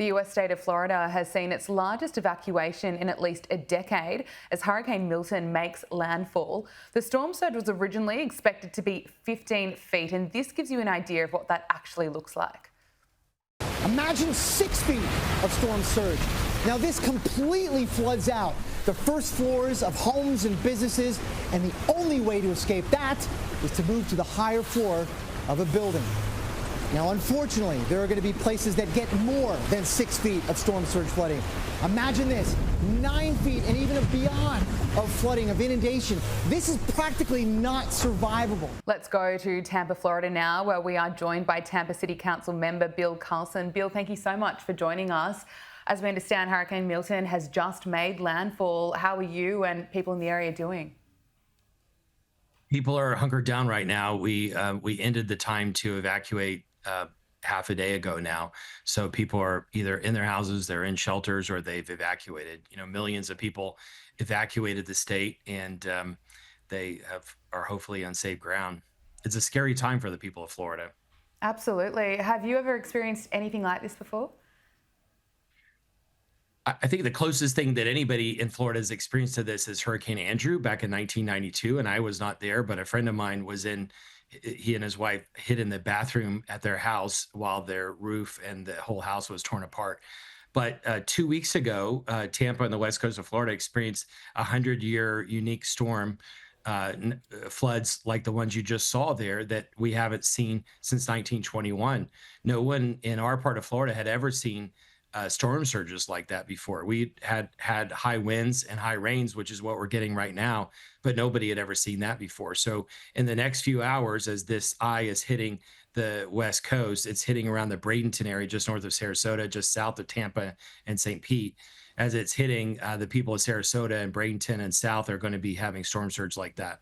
The US state of Florida has seen its largest evacuation in at least a decade as Hurricane Milton makes landfall. The storm surge was originally expected to be 15 feet, and this gives you an idea of what that actually looks like. Imagine 6 feet of storm surge. Now this completely floods out the first floors of homes and businesses, and the only way to escape that is to move to the higher floor of a building. Now, unfortunately, there are going to be places that get more than 6 feet of storm surge flooding. Imagine this, 9 feet and even beyond of flooding, of inundation. This is practically not survivable. Let's go to Tampa, Florida now, where we are joined by Tampa City Council member Bill Carlson. Bill, thank you so much for joining us. As we understand, Hurricane Milton has just made landfall. How are you and people in the area doing? People are hunkered down right now. We ended the time to evacuate half a day ago now. So people are either in their houses, they're in shelters, or they've evacuated. You know, millions of people evacuated the state, and they are hopefully on safe ground. It's a scary time for the people of Florida. Absolutely. Have you ever experienced anything like this before? I think the closest thing that anybody in Florida has experienced to this is Hurricane Andrew back in 1992, and I was not there, but a friend of mine was he and his wife hid in the bathroom at their house while their roof and the whole house was torn apart. But 2 weeks ago, Tampa and the west coast of Florida experienced a 100-year unique storm, floods like the ones you just saw there that we haven't seen since 1921. No one in our part of Florida had ever seen storm surges like that before. We had high winds and high rains, which is what we're getting right now, but nobody had ever seen that before. So in the next few hours, as this eye is hitting the west coast, it's hitting around the Bradenton area, just north of Sarasota, just south of Tampa and St. Pete. As it's hitting, the people of Sarasota and Bradenton and south are going to be having storm surge like that.